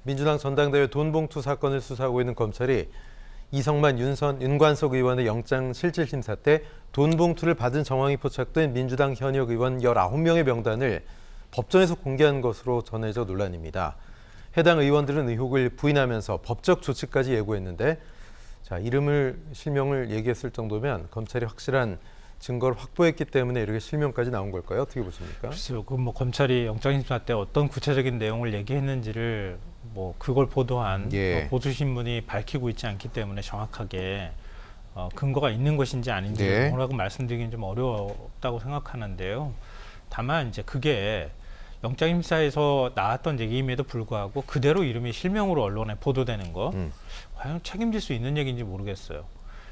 민주당 전당대회 돈봉투 사건을 수사하고 있는 검찰이 이성만 윤관석 의원의 영장실질심사 때 돈봉투를 받은 정황이 포착된 민주당 현역 의원 19명의 명단을 법정에서 공개한 것으로 전해져 논란입니다. 해당 의원들은 의혹을 부인하면서 법적 조치까지 예고했는데 이름을 실명을 얘기했을 정도면 검찰이 확실한 증거를 확보했기 때문에 이렇게 실명까지 나온 걸까요? 어떻게 보십니까? 글쎄요. 검찰이 영장심사 때 어떤 구체적인 내용을 얘기했는지를 그걸 보도한 보수신문이 밝히고 있지 않기 때문에 정확하게 근거가 있는 것인지 아닌지 뭐라고 말씀드리기는 좀 어렵다고 생각하는데요. 다만 이제 그게 영장심사에서 나왔던 얘기임에도 불구하고 그대로 이름이 실명으로 언론에 보도되는 거 과연 책임질 수 있는 얘기인지 모르겠어요.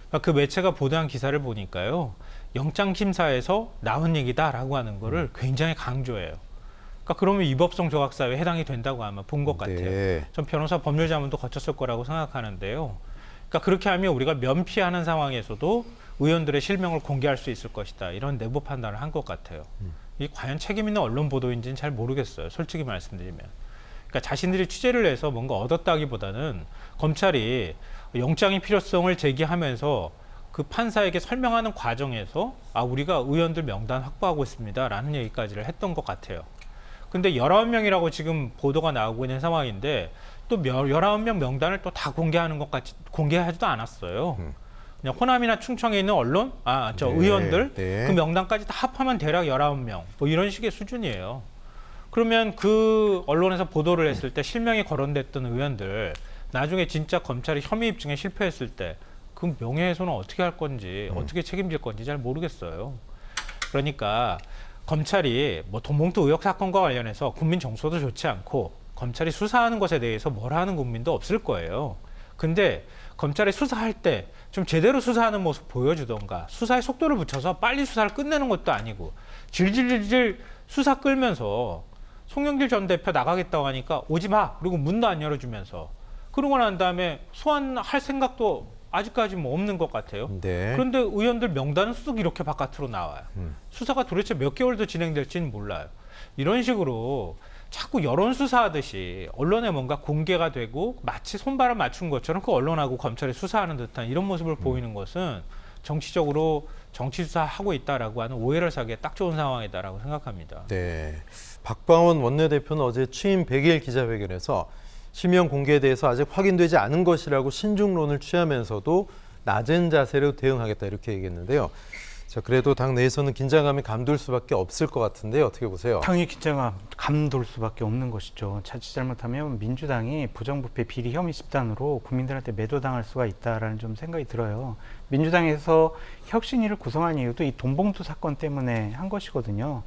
그러니까 그 매체가 보도한 기사를 보니까요. 영장심사에서 나온 얘기다라고 하는 거를 굉장히 강조해요. 그러니까 그러면 위법성 조각사유에 해당이 된다고 아마 본 것 같아요. 전 변호사 법률 자문도 거쳤을 거라고 생각하는데요. 그러니까 그렇게 하면 우리가 면피하는 상황에서도 의원들의 실명을 공개할 수 있을 것이다. 이런 내부 판단을 한 것 같아요. 이게 과연 책임 있는 언론 보도인지는 잘 모르겠어요. 솔직히 말씀드리면. 그러니까 자신들이 취재를 해서 뭔가 얻었다기보다는 검찰이 영장의 필요성을 제기하면서 그 판사에게 설명하는 과정에서 우리가 의원들 명단 확보하고 있습니다. 라는 얘기까지를 했던 것 같아요. 근데 19명이라고 지금 보도가 나오고 있는 상황인데 또 19명 명단을 또 다 공개하는 것 같이 공개하지도 않았어요. 그냥 호남이나 충청에 있는 언론, 의원들 그 명단까지 다 합하면 대략 19명 이런 식의 수준이에요. 그러면 그 언론에서 보도를 했을 때 실명이 거론됐던 의원들 나중에 진짜 검찰이 혐의 입증에 실패했을 때 그 명예훼손은 어떻게 할 건지 어떻게 책임질 건지 잘 모르겠어요. 그러니까 검찰이 돈봉투 의혹 사건과 관련해서 국민 정서도 좋지 않고 검찰이 수사하는 것에 대해서 뭐라 하는 국민도 없을 거예요. 근데 검찰이 수사할 때 좀 제대로 수사하는 모습 보여주던가 수사의 속도를 붙여서 빨리 수사를 끝내는 것도 아니고 질질질질 수사 끌면서 송영길 전 대표 나가겠다고 하니까 오지 마. 그리고 문도 안 열어주면서 그러고 난 다음에 소환할 생각도 아직까지 없는 것 같아요. 그런데 의원들 명단은 쑥 이렇게 바깥으로 나와요. 수사가 도대체 몇 개월 더 진행될지는 몰라요. 이런 식으로 자꾸 여론 수사하듯이 언론에 뭔가 공개가 되고 마치 손발을 맞춘 것처럼 그 언론하고 검찰이 수사하는 듯한 이런 모습을 보이는 것은 정치적으로 정치 수사하고 있다라고 하는 오해를 사기에 딱 좋은 상황이다라고 생각합니다. 박광원 원내대표는 어제 취임 100일 기자회견에서 실명 공개에 대해서 아직 확인되지 않은 것이라고 신중론을 취하면서도 낮은 자세로 대응하겠다 이렇게 얘기했는데요. 그래도 당 내에서는 긴장감이 감돌 수밖에 없을 것 같은데 어떻게 보세요? 당연히 긴장감 감돌 수밖에 없는 것이죠. 자칫 잘못하면 민주당이 부정부패 비리 혐의 집단으로 국민들한테 매도당할 수가 있다라는 좀 생각이 들어요. 민주당에서 혁신위를 구성한 이유도 이 돈봉투 사건 때문에 한 것이거든요.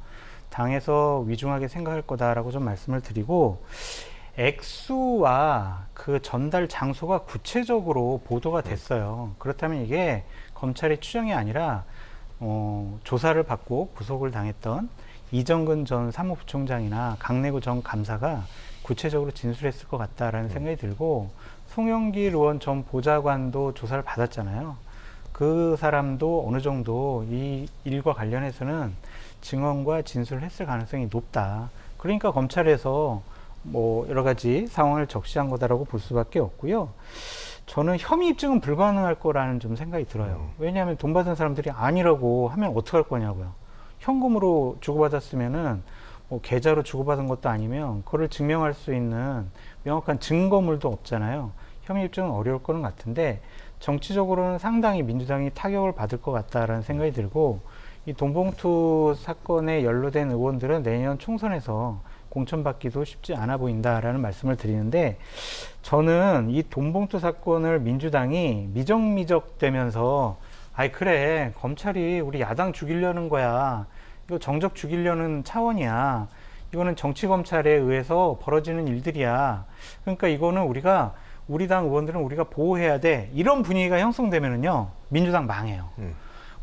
당에서 위중하게 생각할 거다라고 좀 말씀을 드리고 액수와 그 전달 장소가 구체적으로 보도가 됐어요. 그렇다면 이게 검찰의 추정이 아니라 조사를 받고 구속을 당했던 이정근 전 사무부총장이나 강내구 전 감사가 구체적으로 진술했을 것 같다라는 생각이 들고 송영길 의원 전 보좌관도 조사를 받았잖아요. 그 사람도 어느 정도 이 일과 관련해서는 증언과 진술을 했을 가능성이 높다. 그러니까 검찰에서 여러 가지 상황을 적시한 거다라고 볼 수밖에 없고요. 저는 혐의 입증은 불가능할 거라는 좀 생각이 들어요. 왜냐하면 돈 받은 사람들이 아니라고 하면 어떡할 거냐고요. 현금으로 주고받았으면은 계좌로 주고받은 것도 아니면 그걸 증명할 수 있는 명확한 증거물도 없잖아요. 혐의 입증은 어려울 거는 같은데 정치적으로는 상당히 민주당이 타격을 받을 것 같다라는 생각이 들고 이 돈봉투 사건에 연루된 의원들은 내년 총선에서 공천받기도 쉽지 않아 보인다라는 말씀을 드리는데 저는 이 돈봉투 사건을 민주당이 미적미적대면서 그래 검찰이 우리 야당 죽이려는 거야. 이거 정적 죽이려는 차원이야. 이거는 정치검찰에 의해서 벌어지는 일들이야. 그러니까 이거는 우리 당 의원들은 우리가 보호해야 돼. 이런 분위기가 형성되면은요 민주당 망해요.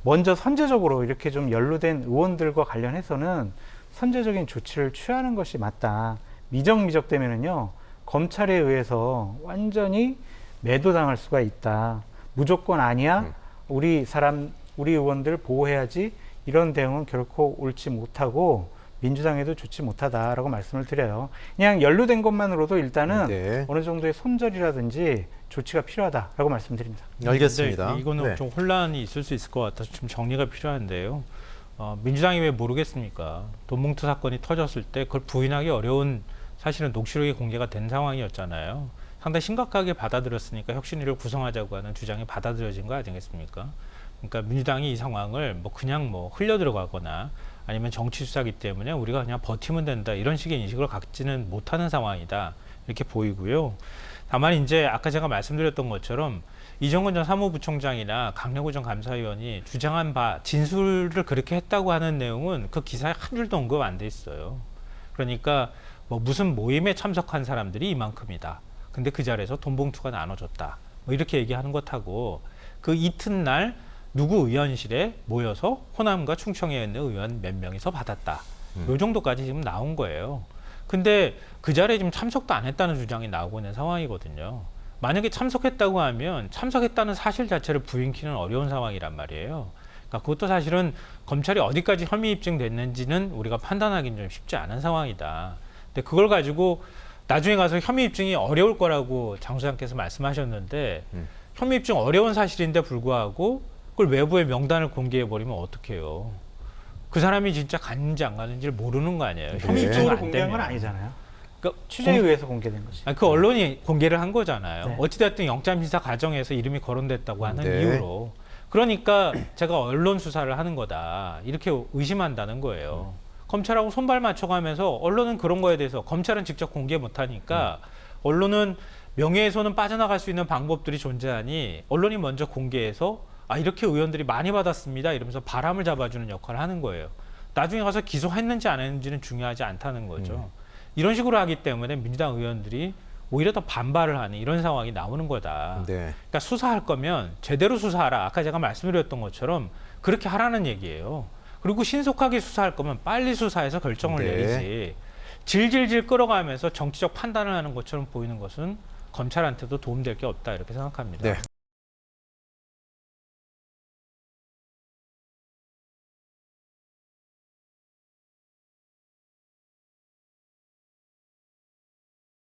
먼저 선제적으로 이렇게 좀 연루된 의원들과 관련해서는 선제적인 조치를 취하는 것이 맞다. 미적미적되면은요 검찰에 의해서 완전히 매도당할 수가 있다. 무조건 아니야. 우리 의원들 보호해야지. 이런 대응은 결코 옳지 못하고 민주당에도 좋지 못하다라고 말씀을 드려요. 그냥 연루된 것만으로도 일단은 네. 어느 정도의 손절이라든지 조치가 필요하다라고 말씀드립니다. 알겠습니다. 근데 이거는 네. 좀 혼란이 있을 수 있을 것 같아서 좀 정리가 필요한데요. 민주당이 왜 모르겠습니까? 돈봉투 사건이 터졌을 때 그걸 부인하기 어려운 사실은 녹취록이 공개가 된 상황이었잖아요. 상당히 심각하게 받아들였으니까 혁신위를 구성하자고 하는 주장이 받아들여진 거 아니겠습니까? 그러니까 민주당이 이 상황을 뭐 그냥 뭐 흘려 들어가거나 아니면 정치 수사기 때문에 우리가 그냥 버티면 된다 이런 식의 인식을 갖지는 못하는 상황이다 이렇게 보이고요. 다만 이제 아까 제가 말씀드렸던 것처럼 이정근 전 사무부총장이나 강력우 전 감사위원이 주장한 바 진술을 그렇게 했다고 하는 내용은 그 기사에 한 줄도 언급 안 돼 있어요. 그러니까 뭐 무슨 모임에 참석한 사람들이 이만큼이다. 근데 그 자리에서 돈봉투가 나눠졌다. 뭐 이렇게 얘기하는 것하고 그 이튿날 누구 의원실에 모여서 호남과 충청에 있는 의원 몇 명이서 받았다. 요 정도까지 지금 나온 거예요. 근데 그 자리에 지금 참석도 안 했다는 주장이 나오고 있는 상황이거든요. 만약에 참석했다고 하면 참석했다는 사실 자체를 부인키는 어려운 상황이란 말이에요. 그러니까 그것도 사실은 검찰이 어디까지 혐의 입증됐는지는 우리가 판단하기는 좀 쉽지 않은 상황이다. 근데 그걸 가지고 나중에 가서 혐의 입증이 어려울 거라고 장 소장께서 말씀하셨는데 혐의 입증 어려운 사실인데 불구하고 그걸 외부의 명단을 공개해버리면 어떡해요. 그 사람이 진짜 갔는지 안 갔는지를 모르는 거 아니에요. 네. 혐의 입증을 실제로 안 공개한 되면. 건 아니잖아요. 그러니까 취재에 의해서 공개된 거지. 그 언론이 공개를 한 거잖아요. 네. 어찌됐든 영장 심사 과정에서 이름이 거론됐다고 하는 네. 이유로. 그러니까 제가 언론 수사를 하는 거다. 이렇게 의심한다는 거예요. 검찰하고 손발 맞춰가면서 언론은 그런 거에 대해서 검찰은 직접 공개 못하니까 언론은 명예훼손은 빠져나갈 수 있는 방법들이 존재하니 언론이 먼저 공개해서 이렇게 의원들이 많이 받았습니다. 이러면서 바람을 잡아주는 역할을 하는 거예요. 나중에 가서 기소했는지 안 했는지는 중요하지 않다는 거죠. 이런 식으로 하기 때문에 민주당 의원들이 오히려 더 반발을 하는 이런 상황이 나오는 거다. 네. 그러니까 수사할 거면 제대로 수사하라. 아까 제가 말씀드렸던 것처럼 그렇게 하라는 얘기예요. 그리고 신속하게 수사할 거면 빨리 수사해서 결정을 네. 내리지. 질질질 끌어가면서 정치적 판단을 하는 것처럼 보이는 것은 검찰한테도 도움될 게 없다 이렇게 생각합니다. 네.